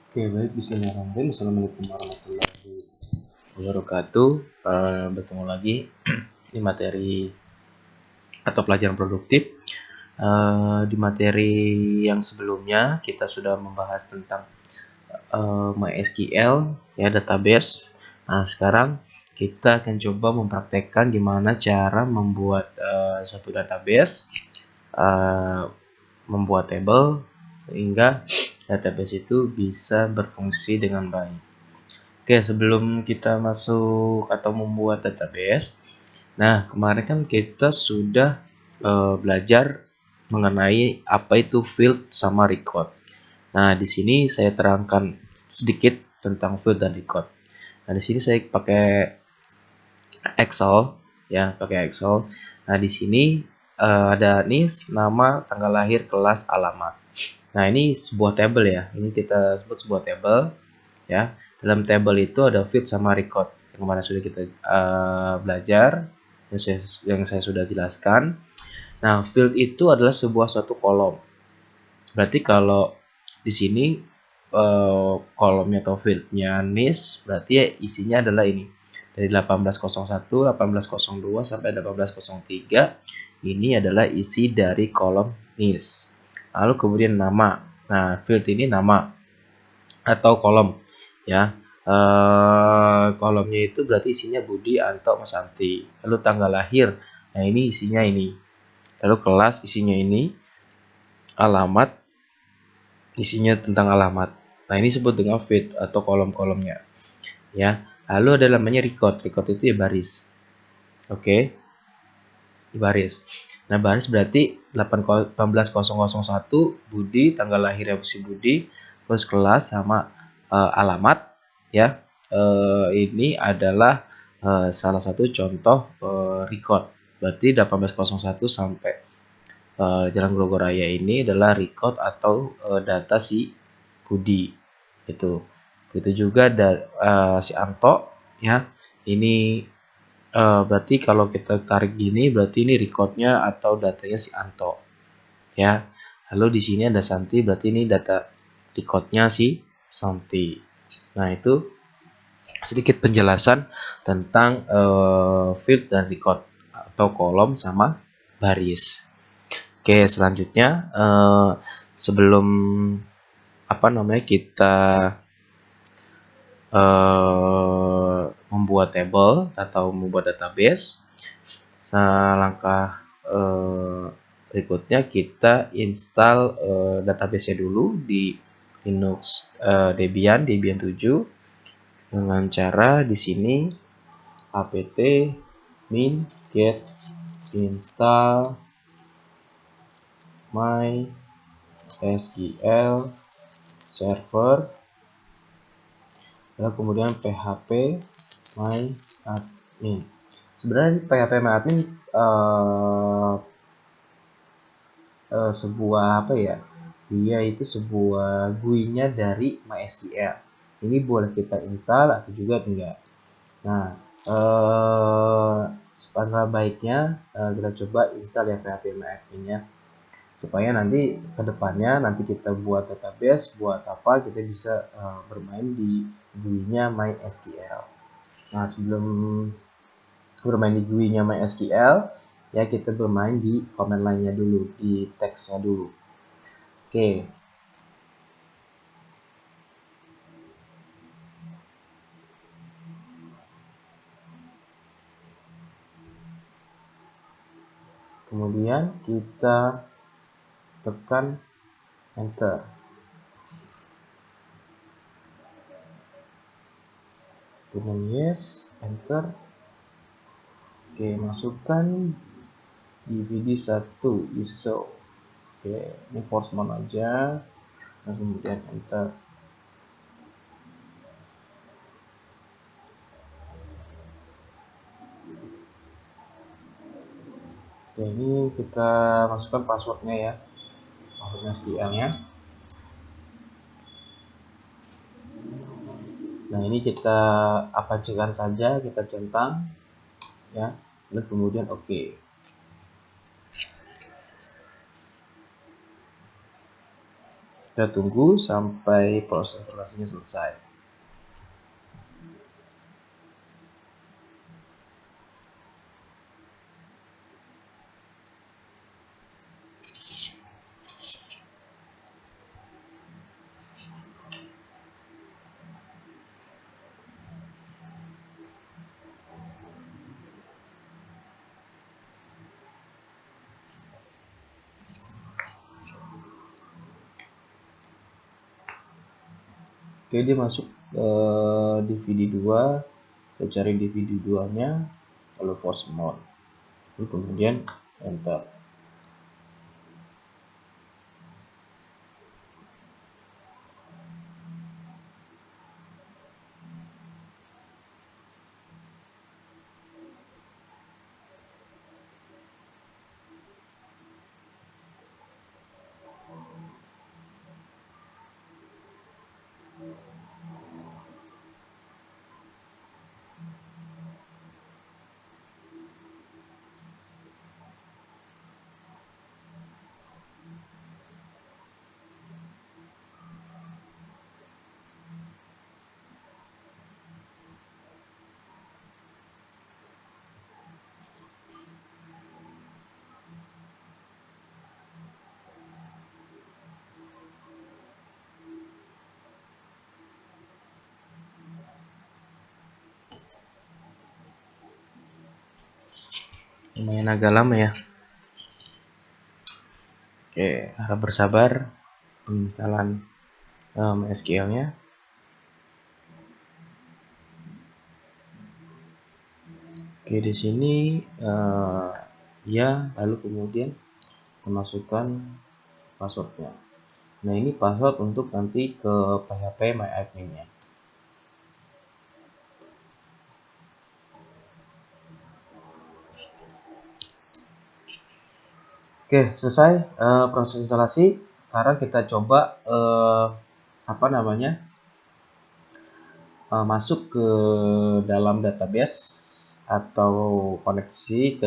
Oke, baik. Bismillahirrahmanirrahim. Assalamualaikum warahmatullahi wabarakatuh. Bertemu lagi di materi atau pelajaran produktif. Di materi yang sebelumnya kita sudah membahas tentang MySQL, ya, database. Nah, sekarang kita akan coba mempraktekkan gimana cara membuat suatu database, membuat table sehingga database itu bisa berfungsi dengan baik. Oke, sebelum kita masuk atau membuat database, nah kemarin kan kita sudah belajar mengenai apa itu field sama record. Nah, di sini saya terangkan sedikit tentang field dan record. Nah, di sini saya pakai Excel, ya, pakai Excel. Nah, di sini ada NIS, nama, tanggal lahir, kelas, alamat. Nah, ini sebuah table ya. Ini kita sebut sebuah table, ya. Dalam table itu ada field sama record yang kemarin sudah kita belajar, yang saya sudah jelaskan. Nah, field itu adalah sebuah suatu kolom. Berarti kalau di sini kolomnya atau fieldnya NIS, berarti ya isinya adalah ini. Dari 1801, 1802 sampai 1803, ini adalah isi dari kolom NIS. Lalu kemudian nama. Nah, field ini nama atau kolom, ya. Kolomnya itu berarti isinya Budi, Anto, Mas Santi. Lalu tanggal lahir, nah ini isinya ini. Lalu kelas isinya ini, alamat isinya tentang alamat. Nah, ini disebut dengan field atau kolom-kolomnya, ya. Lalu ada namanya record. Record itu ya baris. Oke, baris. Nah, baris berarti 18001 Budi, tanggal lahirnya si Budi, terus kelas sama alamat, ya. Ini adalah salah satu contoh record. Berarti 1801 sampai Jalan Grogoraya ini adalah record atau data si Budi. Itu juga si Anto, ya. Ini berarti kalau kita tarik gini berarti ini recordnya atau datanya si Anto, ya. Lalu di sini ada Santi, berarti ini data recordnya si Santi. Nah, itu sedikit penjelasan tentang field dan record atau kolom sama baris. Oke, selanjutnya sebelum kita membuat table atau membuat database, langkah berikutnya kita install database-nya dulu di Linux Debian 7 dengan cara di sini apt min get install MySQL server, lalu kemudian php myadmin. Sebenarnya php myadmin sebuah apa ya? Dia itu sebuah GUI-nya dari MySQL. Ini boleh kita install atau juga enggak. Nah, alangkah baiknya kita coba install ya PHP MyAdmin-nya, supaya nanti kedepannya nanti kita buat database, buat apa, kita bisa bermain di GUI-nya MySQL. Nah, sebelum bermain di GUI-nya MySQL, ya kita bermain di command line-nya dulu, di teksnya dulu. Oke. Kemudian kita tekan enter. Kemudian yes, enter. Oke, masukkan DVD 1 ISO. Oke, ini force mount aja. Dan kemudian enter. Oke, ini kita masukkan passwordnya ya, passwordnya SQL-nya. Nah, ini kita apakan saja, kita centang, ya, dan kemudian oke. Kita tunggu sampai proses instalasinya selesai. Oke, dia masuk DVD 2. Kita cari DVD 2 nya, lalu force mode, lalu kemudian enter. Lumayan agak lama ya. Oke, harap bersabar penginstalan MySQL-nya. Oke, di sini ya, lalu kemudian memasukkan passwordnya. Nah, ini password untuk nanti ke PHP MyAdmin-nya. Oke, selesai proses instalasi. Sekarang kita coba masuk ke dalam database atau koneksi ke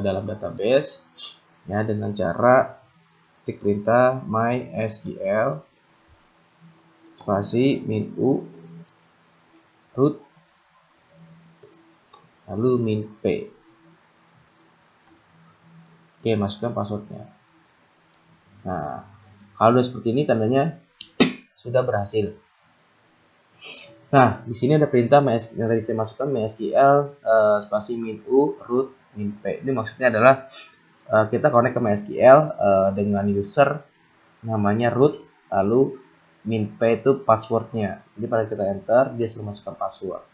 dalam database ya, dengan cara ketik perintah mysql spasi -u root lalu -p. Oke, masukkan passwordnya. Nah, kalau seperti ini tandanya sudah berhasil. Nah, di sini ada perintah yang tadi saya masukkan mysql spasi -u root -p. Ini maksudnya adalah kita connect ke MySQL dengan user namanya root, lalu -p itu passwordnya. Jadi pada kita enter, dia sudah masukkan password.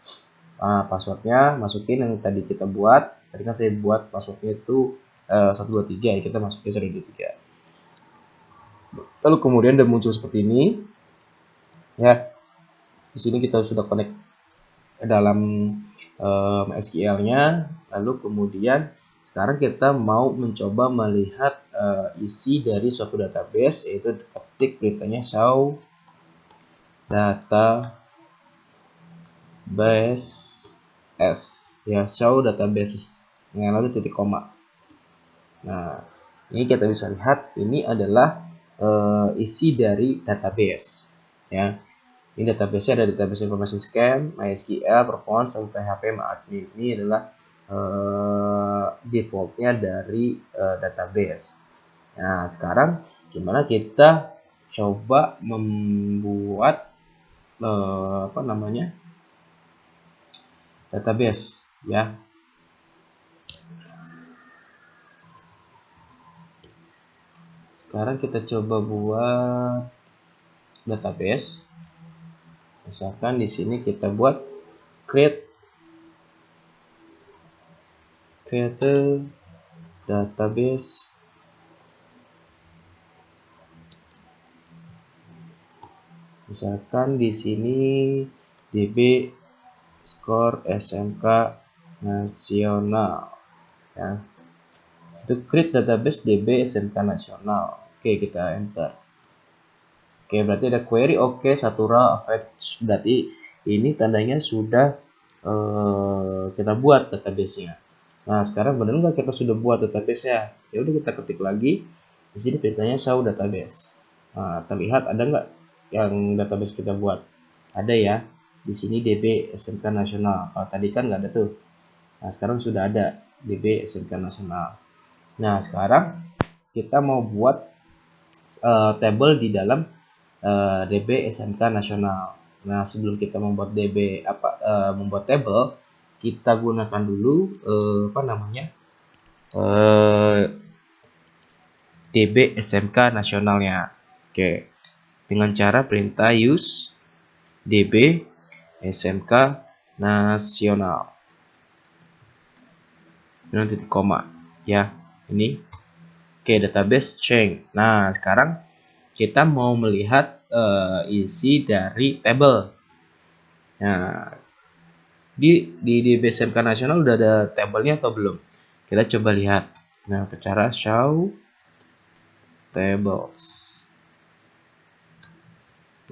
Passwordnya masukin yang tadi kita buat. Tadi kan saya buat passwordnya itu 123, ya kita masukin 123. Lalu kemudian udah muncul seperti ini. Ya, di sini kita sudah connect ke dalam MySQL-nya. Lalu kemudian sekarang kita mau mencoba melihat isi dari suatu database, yaitu ketik perintahnya show database s, ya, show databases, lalu titik koma. Nah, ini kita bisa lihat ini adalah isi dari database, ya. Ini database ada database information scan, MySQL, performance, sama PHP MyAdmin. Ini adalah defaultnya dari database. Nah, sekarang gimana kita coba membuat database, ya. Sekarang kita coba buat database. Misalkan di sini kita buat create database. Misalkan di sini DB skor SMK nasional, ya. Itu create database DB SMK nasional. Oke, kita enter. Oke, berarti ada query. Oke, satu row berarti ini tandanya sudah kita buat database-nya. Nah, sekarang benar nggak kita sudah buat database-nya? Ya udah, kita ketik lagi. Di sini perintahnya show database. Nah, terlihat ada nggak yang database kita buat? Ada ya. Di sini DB SMK Nasional. Kalau tadi kan nggak ada tuh. Nah, sekarang sudah ada DB SMK Nasional. Nah, sekarang kita mau buat table di dalam DB SMK Nasional. Nah, sebelum kita membuat membuat table, kita gunakan dulu DB SMK nasionalnya. Oke, dengan cara perintah use DB SMK nasional dengan titik koma ya. Ini oke, database change. Nah, sekarang kita mau melihat isi dari table. Nah, di DB SMK nasional udah ada tabelnya atau belum? Kita coba lihat. Nah, cara show tables.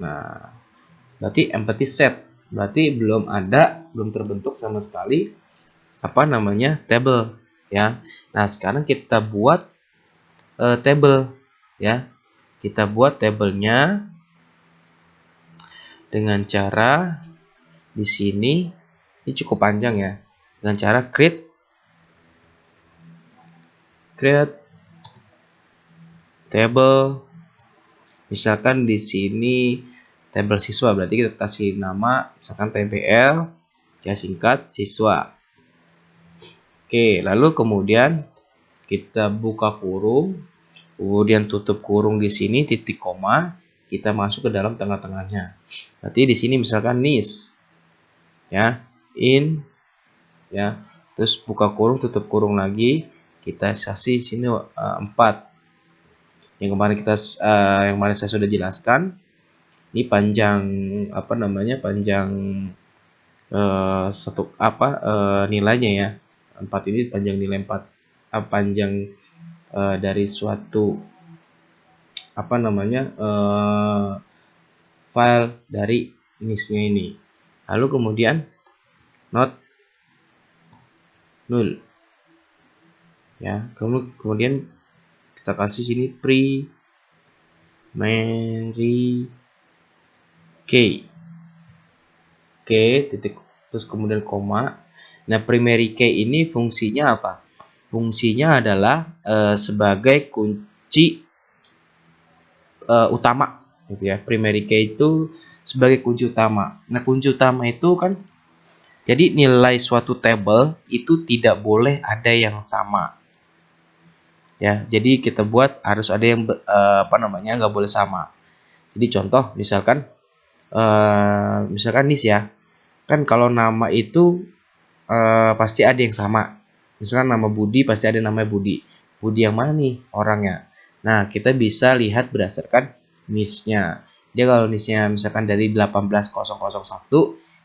Nah, berarti empty set. Berarti belum terbentuk sama sekali table ya. Nah, sekarang kita buat table ya. Kita buat tabelnya dengan cara di sini. Ini cukup panjang ya. Dengan cara create table. Misalkan di sini tabel siswa, berarti kita kasih nama misalkan TBL ya, singkat siswa. Oke, lalu kemudian kita buka kurung, kemudian tutup kurung di sini titik koma, kita masuk ke dalam tengah-tengahnya. Berarti di sini misalkan nis ya, in ya, terus buka kurung tutup kurung lagi, kita kasih sini 4. Yang kemarin saya sudah jelaskan. Ini panjang panjang nilainya ya. 4 ini panjang nilai 4, panjang dari suatu file dari nisnya ini. Lalu kemudian not null ya. Kemudian kita kasih sini primary key titik, terus kemudian koma. Nah, primary key ini fungsinya apa? Fungsinya adalah sebagai kunci utama gitu ya. Primary key itu sebagai kunci utama. Nah, kunci utama itu kan jadi nilai suatu table itu tidak boleh ada yang sama. Ya, jadi kita buat harus ada yang nggak boleh sama. Jadi contoh misalkan nis ya. Kan kalau nama itu pasti ada yang sama. Misalkan nama Budi pasti ada namanya Budi. Budi yang mana nih orangnya? Nah, kita bisa lihat berdasarkan nisnya. Dia kalau nisnya misalkan dari 18001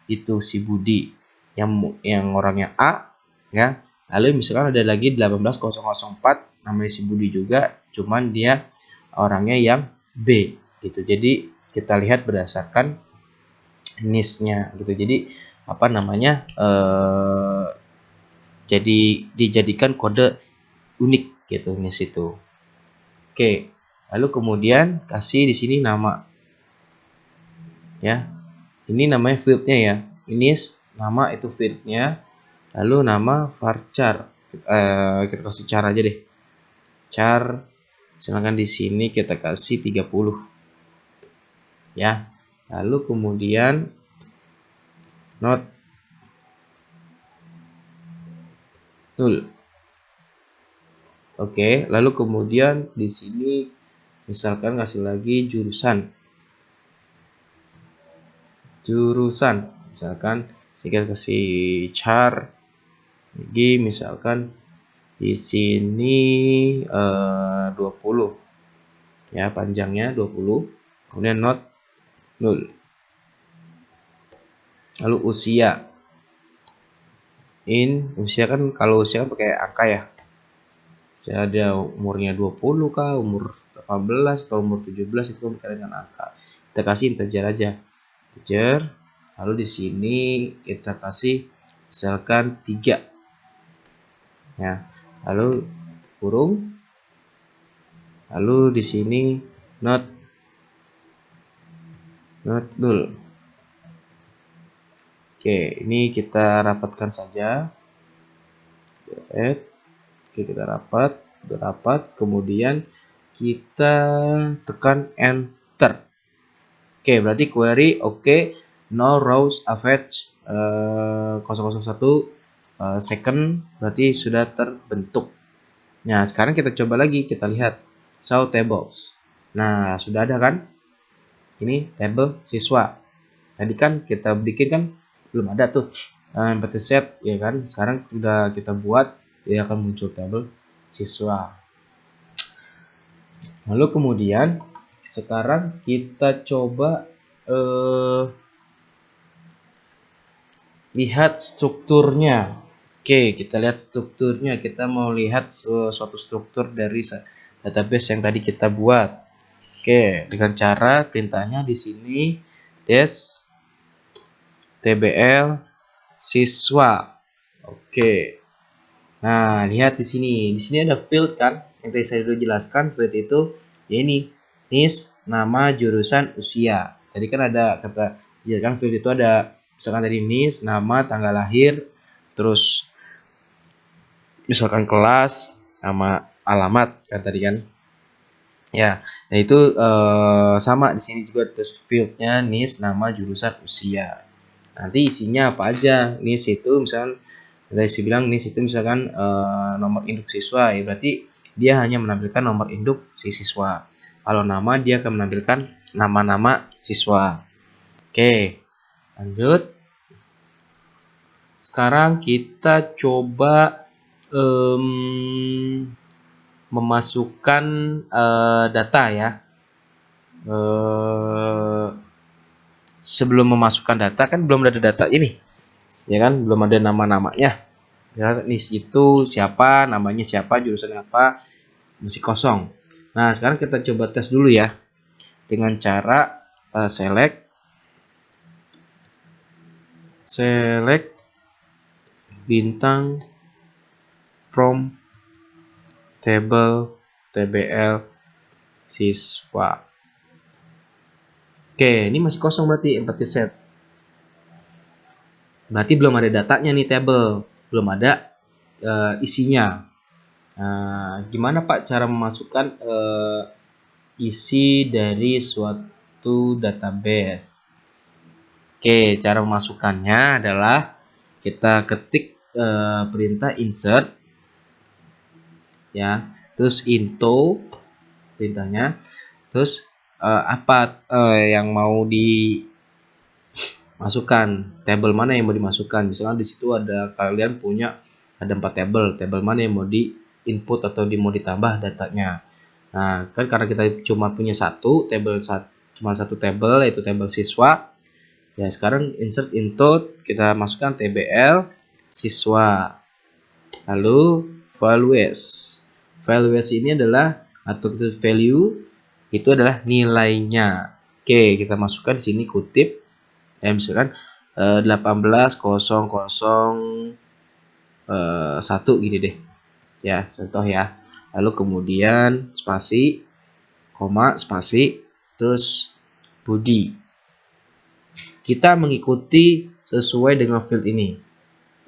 itu si Budi yang orangnya A ya. Lalu misalkan ada lagi 18004 namanya si Budi juga, cuman dia orangnya yang B gitu. Jadi kita lihat berdasarkan nisnya gitu. Jadi jadi dijadikan kode unik gitu nis itu. Oke, lalu kemudian kasih di sini nama ya. Ini namanya fieldnya ya. Ini nama itu fieldnya. Lalu nama varchar. Kita kasih char aja deh. Char. Silakan di sini kita kasih 30 ya. Lalu kemudian not null. Oke, lalu kemudian di sini misalkan ngasih lagi jurusan. Misalkan kita kasih char lagi, misalkan di sini 20 ya, panjangnya 20. Kemudian not null. Lalu usia usia kan, kalau usia kan pakai angka ya. Saya ada umurnya 20 kah, umur 18 atau umur 17, itu bukan dengan angka. Kita kasih integer aja. Integer. Lalu di sini kita kasih misalkan 3. Ya. Lalu kurung. Lalu di sini not betul. Oke, ini kita rapatkan saja. Oke, kita rapat, kemudian kita tekan enter. Oke, berarti query oke, no rows average 001 second, berarti sudah terbentuk. Nah, sekarang kita coba lagi, kita lihat show tables. Nah, sudah ada kan? Ini tabel siswa. Tadi kan kita bikin kan belum ada tuh empty set ya kan. Sekarang sudah kita buat, dia akan muncul tabel siswa. Lalu kemudian sekarang kita coba lihat strukturnya. Oke, kita lihat strukturnya. Kita mau lihat suatu struktur dari database yang tadi kita buat. Oke, dengan cara perintahnya di sini des tbl siswa. Oke. Nah, lihat di sini. Di sini ada field kan? Yang tadi saya sudah jelaskan, field itu ya ini, NIS, nama, jurusan, usia. Tadi kan ada kata, ya kan field itu ada misalkan tadi NIS, nama, tanggal lahir, terus misalkan kelas, sama alamat kan tadi kan. Ya, nah itu sama di sini juga terus fieldnya NIS, nama, jurusan, usia. Nanti isinya apa aja? NIS itu misalkan tadi saya bilang NIS itu misalkan nomor induk siswa, ya berarti dia hanya menampilkan nomor induk si siswa. Kalau nama dia akan menampilkan nama-nama siswa. Oke, lanjut. Sekarang kita coba memasukkan data ya. Sebelum memasukkan data kan belum ada data ini, ya kan, belum ada nama-namanya. Ya, NIS itu siapa, namanya siapa, jurusan apa, masih kosong. Nah, sekarang kita coba tes dulu ya dengan cara select bintang from table tbl siswa. Oke, ini masih kosong berarti empty set. Berarti belum ada datanya nih table, belum ada isinya. Gimana Pak cara memasukkan isi dari suatu database? Oke, cara memasukkannya adalah kita ketik perintah insert ya, terus into perintahnya, terus apa yang mau dimasukkan, table mana yang mau dimasukkan. Misalnya di situ ada kalian punya ada 4 table mana yang mau di input atau mau ditambah datanya. Nah, kan karena kita cuma punya cuma satu table yaitu table siswa. Ya, sekarang insert into, kita masukkan tbl siswa. Lalu values. Values ini adalah atau value itu adalah nilainya. Oke, kita masukkan di sini kutip. Misalkan 18.00 gini deh. Ya, contoh ya. Lalu kemudian spasi, koma, spasi, terus Budi. Kita mengikuti sesuai dengan field ini.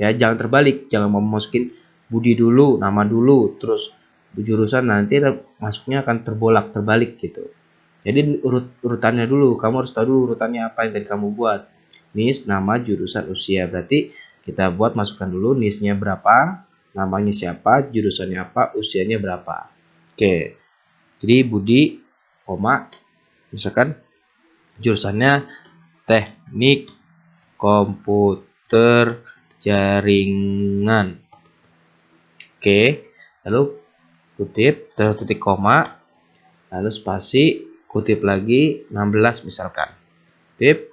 Ya, jangan terbalik, jangan mau masukin Budi dulu, nama dulu, terus jurusan, nanti masuknya akan terbalik gitu. Jadi urutannya dulu, kamu harus tahu dulu urutannya apa yang tadi kamu buat. NIS, nama, jurusan, usia. Berarti kita buat masukkan dulu NIS-nya berapa, namanya siapa, jurusannya apa, usianya berapa. Oke. Jadi Budi, koma, misalkan jurusannya teknik komputer jaringan. Oke. Lalu kutip, terus titik koma, lalu spasi, kutip lagi 16 misalkan. Kutip,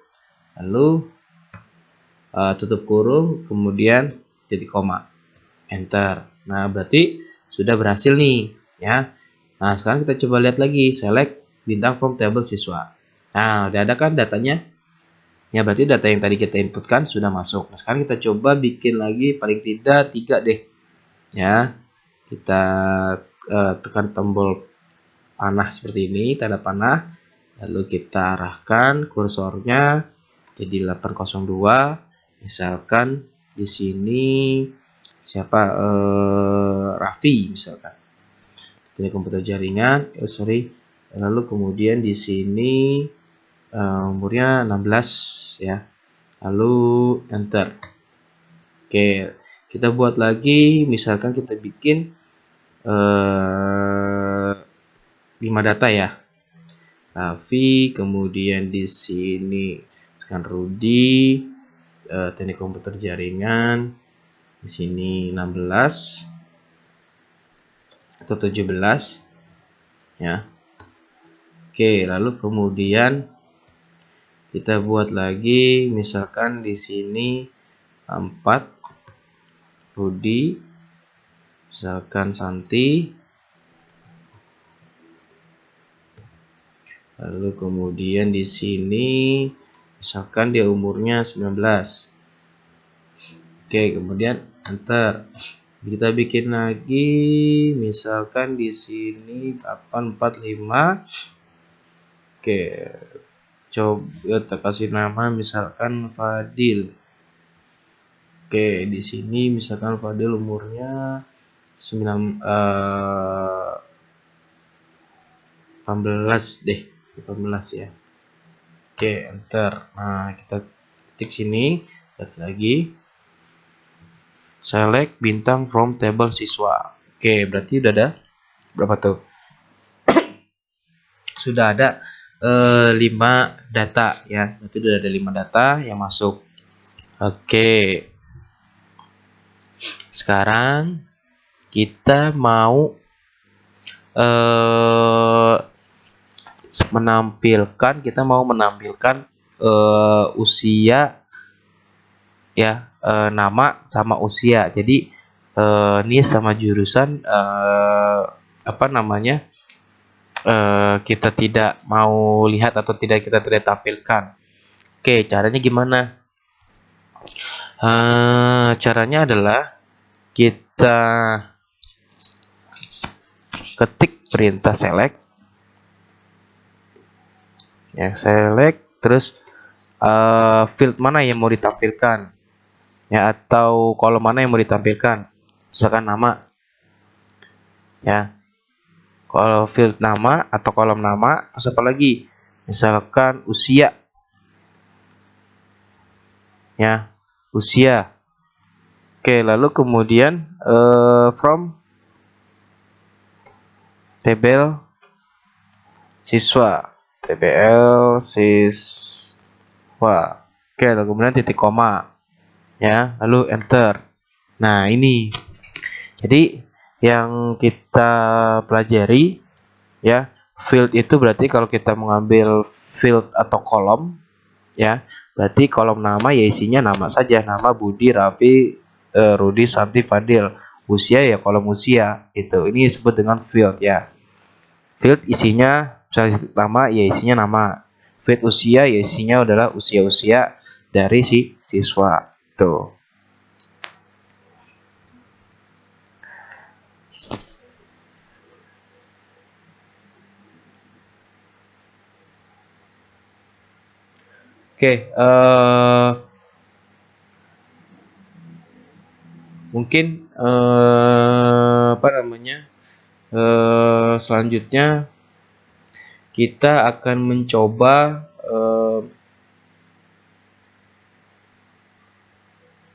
lalu tutup kurung, kemudian titik koma, enter. Nah, berarti sudah berhasil nih ya. Nah, sekarang kita coba lihat lagi, select bintang from table siswa. Nah, udah ada kan datanya? Ya, berarti data yang tadi kita inputkan sudah masuk. Nah, sekarang kita coba bikin lagi paling tidak 3 deh. Ya, kita tekan tombol panah seperti ini, tanda panah. Lalu kita arahkan kursornya jadi 802. Misalkan di sini siapa, Raffi misalkan. Ini komputer jaringan, lalu kemudian di sini umurnya 16 ya. Lalu enter. Oke, kita buat lagi, misalkan kita bikin 5 data ya. Raffi, kemudian di sini kan Rudi, teknik komputer jaringan, di sini 16 atau 17 ya. Oke, lalu kemudian kita buat lagi, misalkan di sini 4 Rudi, misalkan Santi, lalu kemudian di sini misalkan dia umurnya 19. Oke, kemudian enter. Kita bikin lagi, misalkan di sini 845. Oke, coba kita kasih nama misalkan Fadil. Oke, di sini misalkan Fadil umurnya 18 deh, 18 ya. Oke, enter. Nah, kita ketik sini, lihat lagi. Select bintang from table siswa. Oke, berarti udah ada berapa tuh? Sudah ada 5 data ya. Berarti udah ada 5 data yang masuk. Oke. Sekarang kita mau menampilkan usia ya, nama sama usia. Jadi ini sama jurusan apa namanya, kita tidak mau lihat atau kita tidak tampilkan. Oke, caranya gimana? Caranya adalah kita ketik perintah select ya, select terus field mana yang mau ditampilkan ya, atau kolom mana yang mau ditampilkan, misalkan nama ya, kalau field nama atau kolom nama, terus apa lagi, misalkan usia ya, usia. Oke, lalu kemudian from table siswa, tbl siswa. Oke, lalu kemudian titik koma ya, lalu enter. Nah, ini jadi yang kita pelajari ya, field itu berarti kalau kita mengambil field atau kolom ya, berarti kolom nama ya isinya nama saja, nama Budi, Raffi, Rudi, Santi, Fadil. Usia ya kolom usia itu. Ini disebut dengan field ya. Field isinya misalnya nama ya isinya nama. Field usia ya isinya adalah usia-usia dari si siswa tuh. Oke, mungkin apa namanya, selanjutnya kita akan mencoba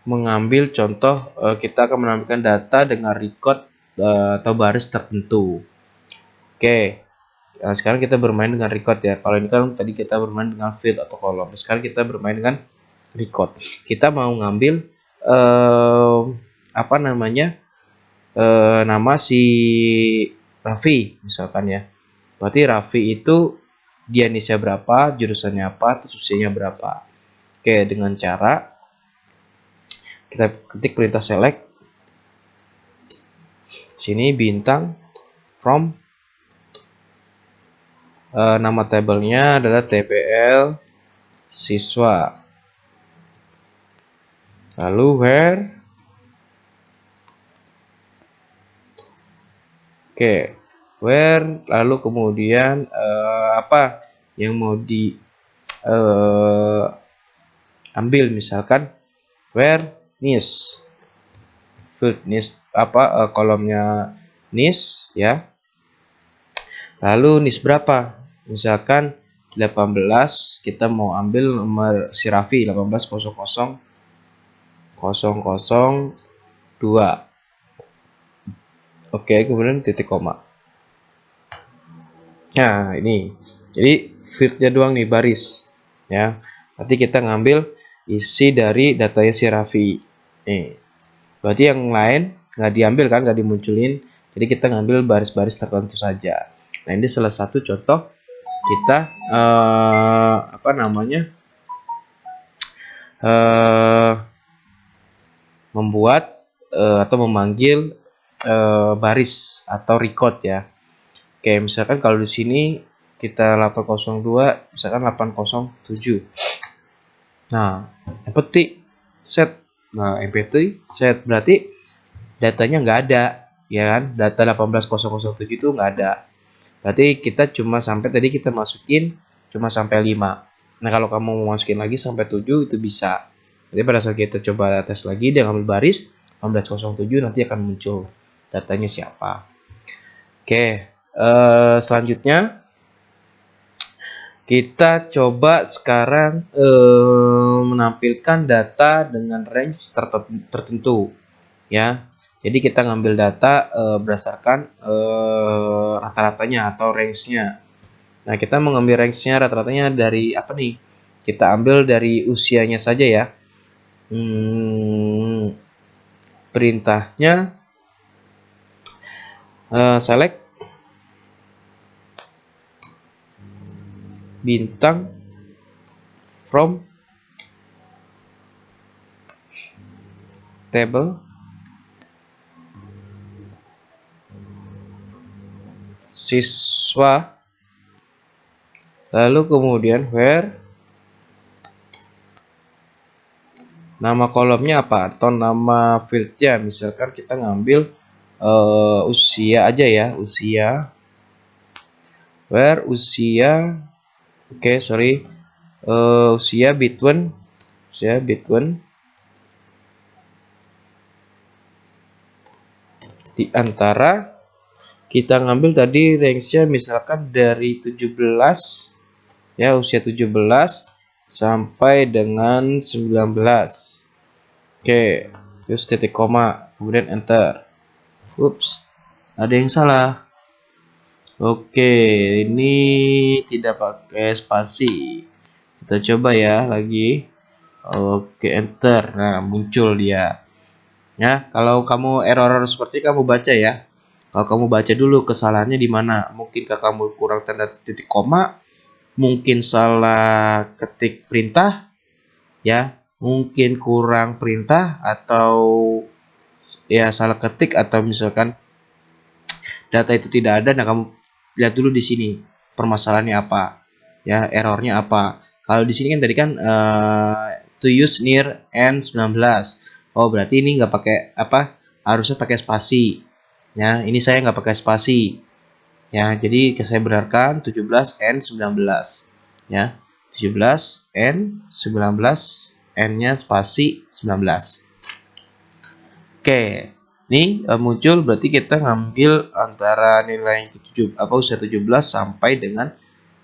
mengambil contoh, kita akan menampilkan data dengan record atau baris tertentu. Oke, nah sekarang kita bermain dengan record ya. Kalau ini kan tadi kita bermain dengan field atau kolom. Sekarang kita bermain dengan record. Kita mau ngambil apa namanya, nama si Raffi misalkan ya. Berarti Raffi itu dia Indonesia berapa, jurusannya apa, terus usianya berapa. Oke, dengan cara kita ketik perintah select. Sini bintang from nama tabelnya adalah tpl siswa. Lalu where. Oke, where lalu kemudian apa? yang mau di ambil, misalkan where NIS field NIS kolomnya NIS ya, lalu NIS berapa, misalkan 18, kita mau ambil nomor si Raffi 18.00.002. Oke, kemudian titik koma. Nah, ini. Jadi fieldnya doang nih, baris. Ya. Nanti kita ngambil isi dari datanya si Raffi. Nih. Berarti yang lain nggak diambil kan, nggak dimunculin. Jadi kita ngambil baris-baris tertentu saja. Nah, ini salah satu contoh kita membuat atau memanggil baris atau record ya. Oke, misalkan kalau di sini kita 802, misalkan 807. Nah, empty set. Nah, empty set berarti datanya nggak ada, ya kan? Data 18.007 itu nggak ada. Berarti kita cuma sampai tadi kita masukin cuma sampai 5. Nah, kalau kamu mau masukin lagi sampai 7 itu bisa. Jadi pada saat kita coba tes lagi dia ngambil baris 1807, nanti akan muncul datanya siapa. Oke, selanjutnya kita coba sekarang menampilkan data dengan range tertentu ya. Jadi kita ngambil data berdasarkan rata-ratanya atau range-nya. Nah, kita mengambil range-nya rata-ratanya dari apa nih? Kita ambil dari usianya saja ya. Perintahnya select bintang from table siswa, lalu kemudian where nama kolomnya apa atau nama fieldnya, misalkan kita ngambil usia aja ya, usia, where usia, usia between di antara, kita ngambil tadi range-nya misalkan dari 17 ya, usia 17 sampai dengan 19. Oke, terus titik koma, kemudian enter. Ups, ada yang salah. Oke, ini tidak pakai spasi. Kita coba ya lagi. Oke, enter. Nah, muncul dia. Ya, kalau kamu error seperti kamu baca ya. Kalau kamu baca dulu kesalahannya di mana. Mungkinkah kamu kurang tanda titik koma? Mungkin salah ketik perintah? Ya, mungkin kurang perintah atau ya salah ketik, atau misalkan data itu tidak ada. Nah, kamu lihat dulu di sini permasalahannya apa, ya, errornya apa. Kalau di sini kan tadi kan to use near N19. Oh, berarti ini nggak pakai apa, harusnya pakai spasi. Ya, ini saya nggak pakai spasi. Ya, jadi saya benarkan 17N19. Ya, 17N19, N-nya spasi 19. Oke, ini muncul berarti kita ngambil antara nilai usia 17 sampai dengan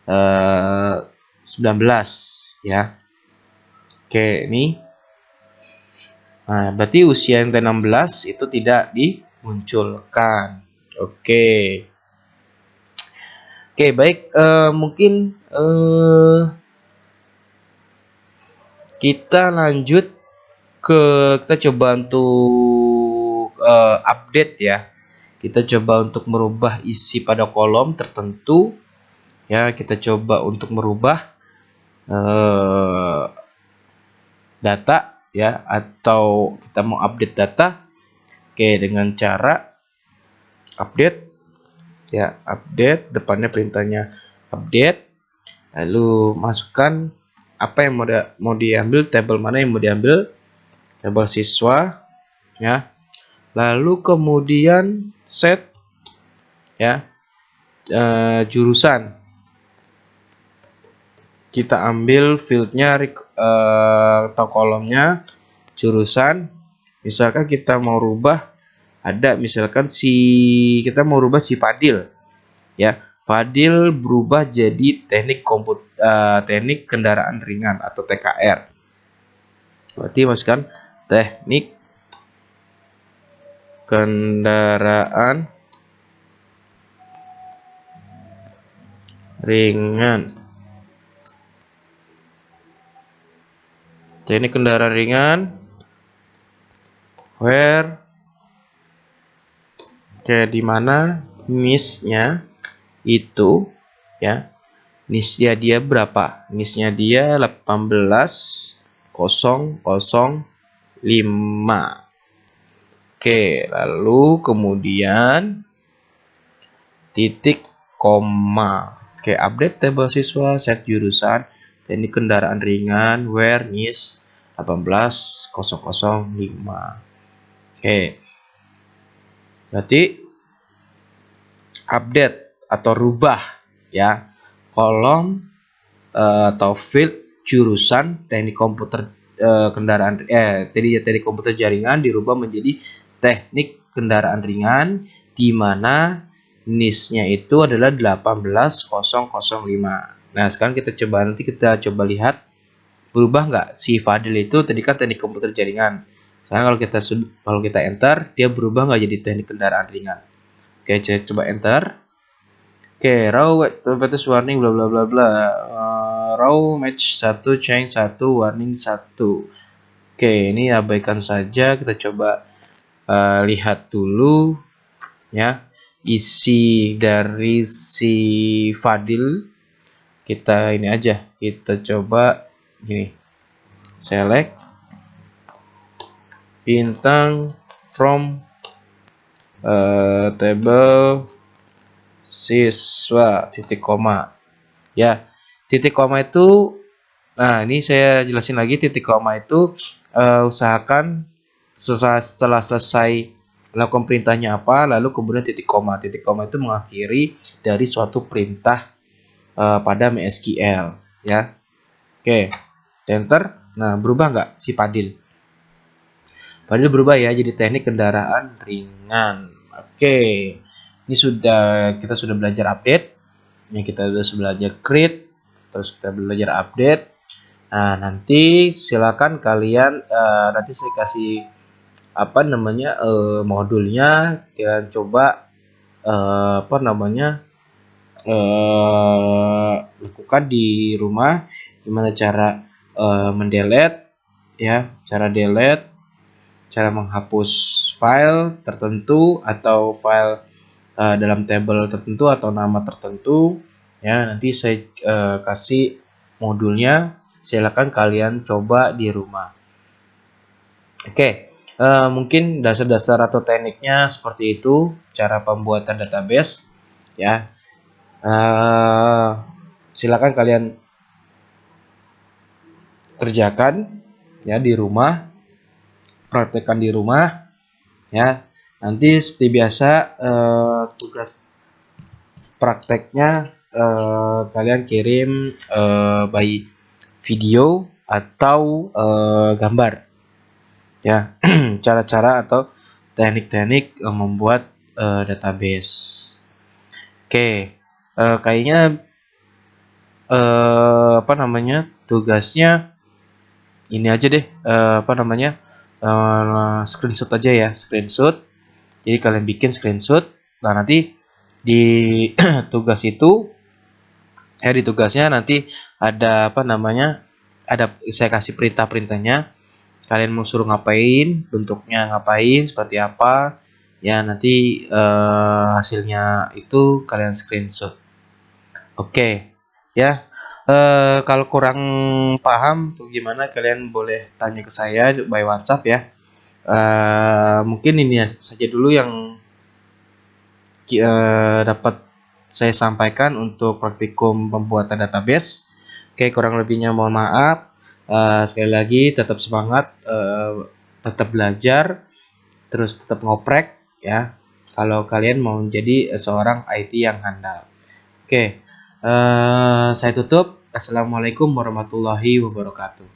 19 ya. Oke, ini. Nah, berarti usia yang ke-16 itu tidak dimunculkan. Oke. Oke, baik, mungkin kita lanjut kita coba untuk update ya. Kita coba untuk merubah isi pada kolom tertentu ya. Kita coba untuk merubah data ya, atau kita mau update data. Oke, dengan cara update ya, update, depannya perintahnya update, lalu masukkan apa yang mau diambil, tabel mana yang mau diambil, tabel siswa ya, lalu kemudian set ya jurusan kita ambil fieldnya atau kolomnya jurusan. Misalkan kita mau rubah, ada misalkan kita mau rubah si Fadil, ya. Fadil berubah jadi teknik kendaraan ringan atau TKR. Berarti masukkan teknik kendaraan ringan. Teknik kendaraan ringan where di mana nisnya itu, ya, nisnya dia berapa? Nisnya dia 18.005. Oke, lalu kemudian titik koma. Oke, update tabel siswa, set jurusan, teknik kendaraan ringan, where nis 18.005. Oke, berarti update atau rubah, ya, kolom atau field jurusan teknik komputer teknik komputer jaringan dirubah menjadi teknik kendaraan ringan, di mana nisnya itu adalah 18.005. Nah, sekarang kita coba lihat berubah nggak si Fadil itu. Tadi kan teknik komputer jaringan. Sekarang kalau kita enter, dia berubah nggak jadi teknik kendaraan ringan? Oke, coba enter. Oke, raw batas warning bla bla bla bla. Raw match 1, change 1, warning 1. Oke, ini abaikan saja. Kita coba lihat dulu, ya, isi dari si Fadil. Kita ini aja, kita coba gini. Select bintang from table siswa titik koma, ya. Titik koma itu, nah, ini saya jelasin lagi. Titik koma itu usahakan setelah selesai melakukan perintahnya apa, lalu kemudian titik koma. Titik koma itu mengakhiri dari suatu perintah pada MySQL, ya. Oke, enter. Nah, berubah nggak si Fadil? Fadil berubah, ya, jadi teknik kendaraan ringan. Oke, ini kita sudah belajar update. Ini kita sudah belajar create, terus kita belajar update. Nah, nanti silakan kalian, nanti saya kasih modulnya. Kalian coba lakukan di rumah, gimana cara mendelete, ya, cara delete, cara menghapus file tertentu atau file dalam tabel tertentu atau nama tertentu, ya. Nanti saya kasih modulnya, silakan kalian coba di rumah. Oke, mungkin dasar-dasar atau tekniknya seperti itu, cara pembuatan database, ya. Silakan kalian kerjakan, ya, di rumah, praktekkan di rumah, ya. Nanti seperti biasa, tugas prakteknya kalian kirim by video atau gambar, ya. Cara-cara atau teknik-teknik membuat database. Oke, kayaknya tugasnya ini aja deh, screenshot aja, ya, screenshot. Jadi kalian bikin screenshot. Nah, nanti di tugas itu, di tugasnya nanti ada saya kasih perintahnya. Kalian mau suruh ngapain, bentuknya ngapain, seperti apa, ya. Nanti hasilnya itu kalian screenshot. Oke, ya. Kalau kurang paham tuh gimana, kalian boleh tanya ke saya by WhatsApp, ya. Mungkin ini saja dulu yang dapat saya sampaikan untuk praktikum pembuatan database. Oke, kurang lebihnya mohon maaf. Sekali lagi, tetap semangat, tetap belajar, terus tetap ngoprek, ya, kalau kalian mau menjadi seorang IT yang handal. Oke, saya tutup. Assalamualaikum warahmatullahi wabarakatuh.